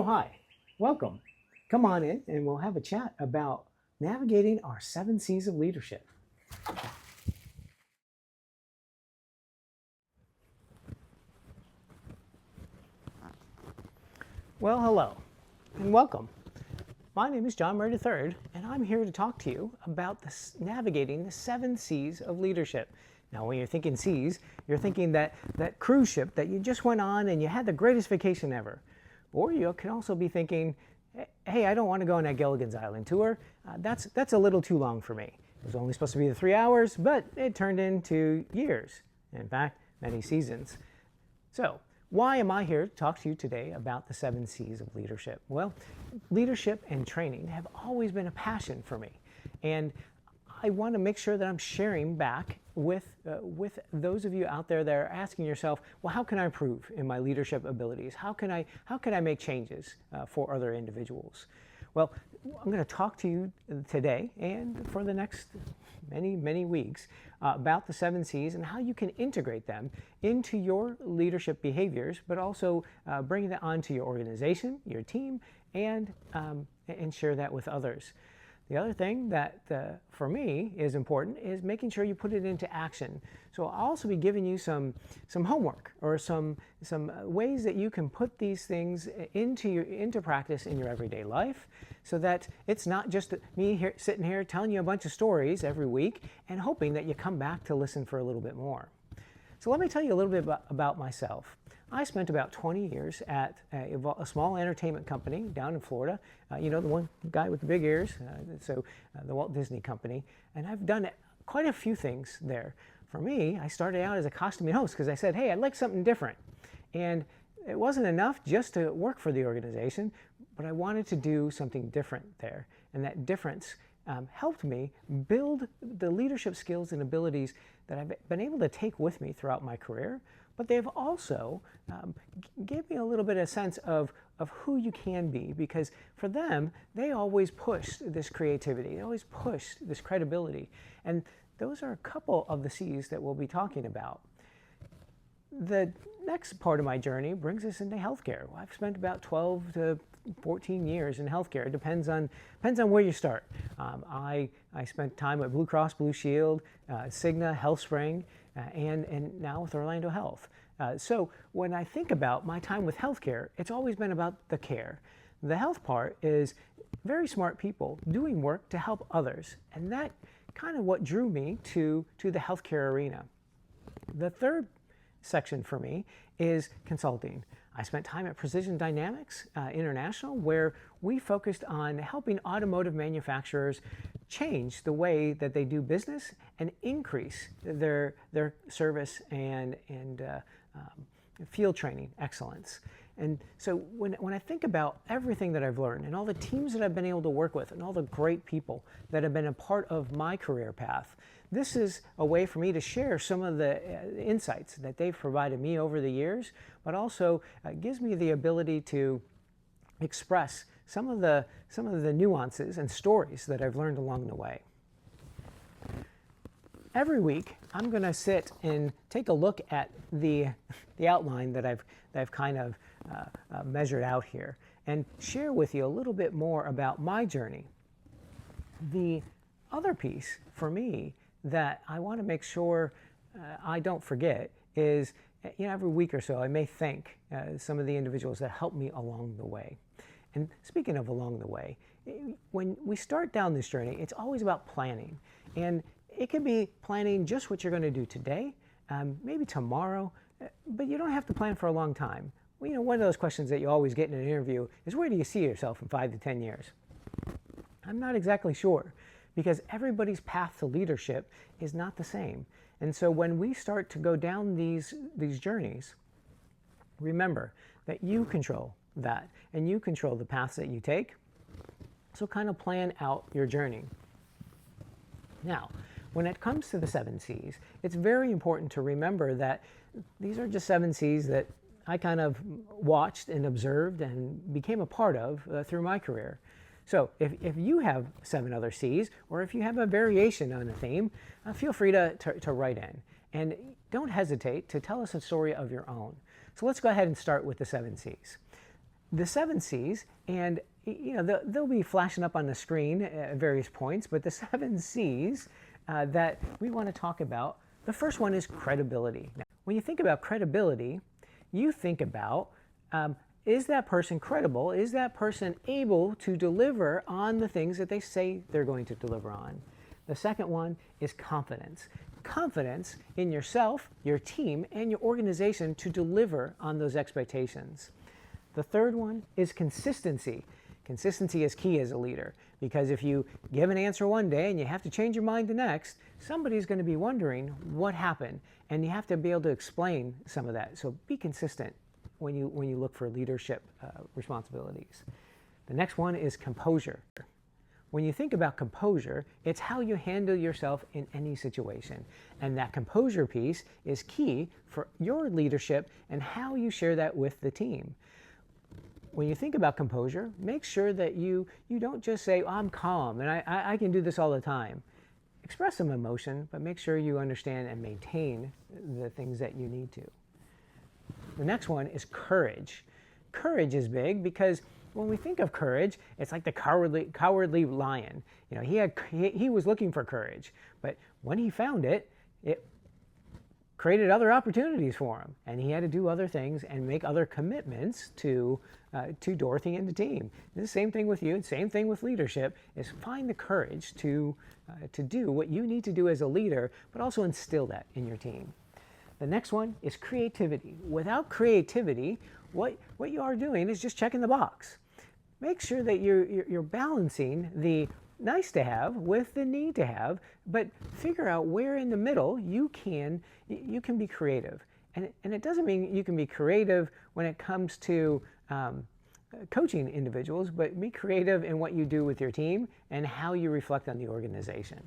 Oh, hi. Welcome. Come on in and we'll have a chat about navigating our 7 C's of leadership. Well, hello and welcome. My name is John Murray III, and I'm here to talk to you about navigating the 7 C's of leadership. Now, when you're thinking C's, you're thinking that cruise ship that you just went on and you had the greatest vacation ever. Or you can also be thinking, hey, I don't want to go on that Gilligan's Island tour. That's a little too long for me. It was only supposed to be the 3 hours, but it turned into years. In fact, many seasons. So, why am I here to talk to you today about the 7 C's of leadership? Well, leadership and training have always been a passion for me. And I want to make sure that I'm sharing back with those of you out there that are asking yourself, well, how can I improve in my leadership abilities? How can I make changes for other individuals? Well, I'm going to talk to you today and for the next many weeks about the 7 C's and how you can integrate them into your leadership behaviors, but also bring that onto your organization, your team, and share that with others. The other thing that for me is important is making sure you put it into action. So I'll also be giving you some homework or some ways that you can put these things into practice in your everyday life, so that it's not just me here sitting here telling you a bunch of stories every week and hoping that you come back to listen for a little bit more. So let me tell you a little bit about myself. I spent about 20 years at a small entertainment company down in Florida. The one guy with the big ears, the Walt Disney Company. And I've done quite a few things there. For me, I started out as a costuming host because I said, hey, I'd like something different. And it wasn't enough just to work for the organization, but I wanted to do something different there. And that difference helped me build the leadership skills and abilities that I've been able to take with me throughout my career, but they've also gave me a little bit of sense of who you can be, because for them, they always pushed this creativity, they always pushed this credibility. And those are a couple of the C's that we'll be talking about. The next part of my journey brings us into healthcare. I've spent about 12 to 14 years in healthcare. It depends on where you start. I spent time at Blue Cross Blue Shield, Cigna, HealthSpring, and now with Orlando Health. So when I think about my time with healthcare, it's always been about the care. The health part is very smart people doing work to help others, and that kind of what drew me to the healthcare arena. The third section for me is consulting. I spent time at Precision Dynamics International, where we focused on helping automotive manufacturers change the way that they do business and increase their service and field training excellence. And so when I think about everything that I've learned and all the teams that I've been able to work with and all the great people that have been a part of my career path, this is a way for me to share some of the insights that they've provided me over the years, but also gives me the ability to express some of the nuances and stories that I've learned along the way. Every week, I'm going to sit and take a look at the outline that I've kind of measured out here and share with you a little bit more about my journey. The other piece for me that I want to make sure I don't forget is, every week or so I may thank some of the individuals that helped me along the way. And speaking of along the way, when we start down this journey, it's always about planning. And it could be planning just what you're going to do today, maybe tomorrow, but you don't have to plan for a long time. Well, one of those questions that you always get in an interview is, where do you see yourself in 5 to 10 years? I'm not exactly sure, because everybody's path to leadership is not the same. And so when we start to go down these journeys, remember that you control that, and you control the paths that you take. So kind of plan out your journey. Now, when it comes to the 7 C's, it's very important to remember that these are just 7 C's that I kind of watched and observed and became a part of through my career. So if you have 7 other C's, or if you have a variation on a theme, feel free to write in. And don't hesitate to tell us a story of your own. So let's go ahead and start with the 7 C's. the 7 C's, and they'll be flashing up on the screen at various points, but the 7 C's that we want to talk about, the first one is credibility. Now, when you think about credibility, you think about, is that person credible? Is that person able to deliver on the things that they say they're going to deliver on? The second one is confidence. Confidence in yourself, your team, and your organization to deliver on those expectations. The third one is consistency. Consistency is key as a leader, because if you give an answer one day and you have to change your mind the next, somebody's going to be wondering what happened, and you have to be able to explain some of that. So be consistent when you look for leadership responsibilities. The next one is composure. When you think about composure, it's how you handle yourself in any situation. And that composure piece is key for your leadership and how you share that with the team. When you think about composure, make sure that you don't just say, I'm calm and I can do this all the time. Express some emotion, but make sure you understand and maintain the things that you need to. The next one is courage. Courage is big because when we think of courage, it's like the cowardly lion. He was looking for courage, but when he found it, it created other opportunities for him, and he had to do other things and make other commitments to Dorothy and the team. The same thing with you, same thing with leadership, is find the courage to do what you need to do as a leader, but also instill that in your team. The next one is creativity. Without creativity, what you are doing is just checking the box. Make sure that you're balancing the nice to have with the need to have, but figure out where in the middle you can be creative. And it doesn't mean you can be creative when it comes to coaching individuals, but be creative in what you do with your team and how you reflect on the organization.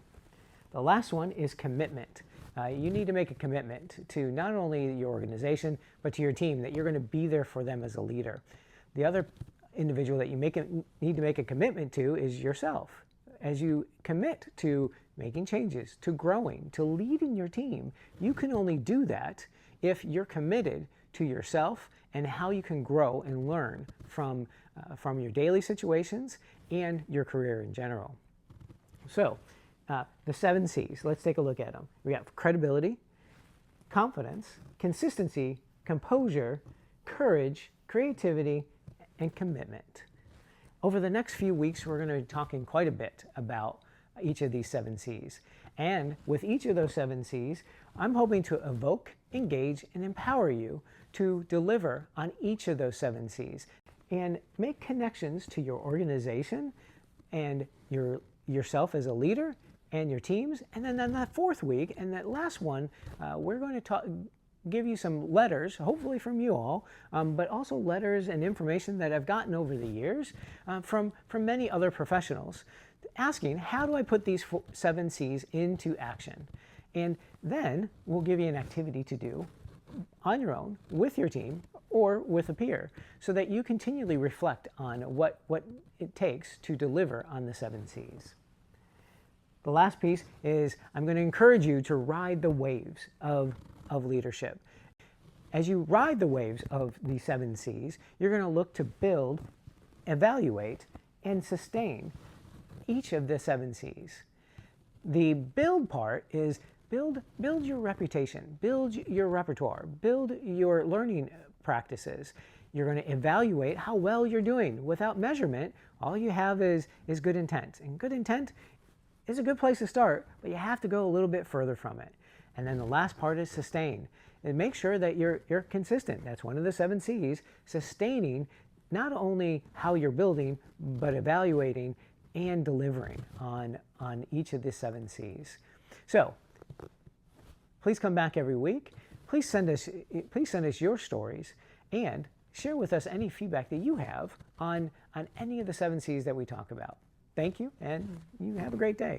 The last one is commitment. You need to make a commitment to not only your organization, but to your team, that you're going to be there for them as a leader. The other individual that you need to make a commitment to is yourself. As you commit to making changes, to growing, to leading your team, you can only do that if you're committed to yourself and how you can grow and learn from your daily situations and your career in general. So, the 7 C's, let's take a look at them. We have credibility, confidence, consistency, composure, courage, creativity, and commitment. Over the next few weeks, we're going to be talking quite a bit about each of these 7 C's. And with each of those 7 C's, I'm hoping to evoke, engage, and empower you to deliver on each of those 7 C's and make connections to your organization and yourself as a leader and your teams. And then on that 4th week and that last one, we're going to give you some letters, hopefully from you all, but also letters and information that I've gotten over the years from many other professionals, asking, how do I put these 7 C's into action? And then we'll give you an activity to do on your own, with your team, or with a peer, so that you continually reflect on what it takes to deliver on the 7 C's. The last piece is I'm going to encourage you to ride the waves of leadership. As you ride the waves of the 7 C's, you're going to look to build, evaluate, and sustain each of the 7 C's. The build part is build your reputation, build your repertoire, build your learning practices. You're going to evaluate how well you're doing. Without measurement, all you have is good intent. And good intent is a good place to start, but you have to go a little bit further from it. And then the last part is sustain. And make sure that you're consistent. That's one of the 7 C's, sustaining not only how you're building, but evaluating and delivering on each of the 7 C's. So please come back every week. Please send us your stories and share with us any feedback that you have on any of the 7 C's that we talk about. Thank you, and you have a great day.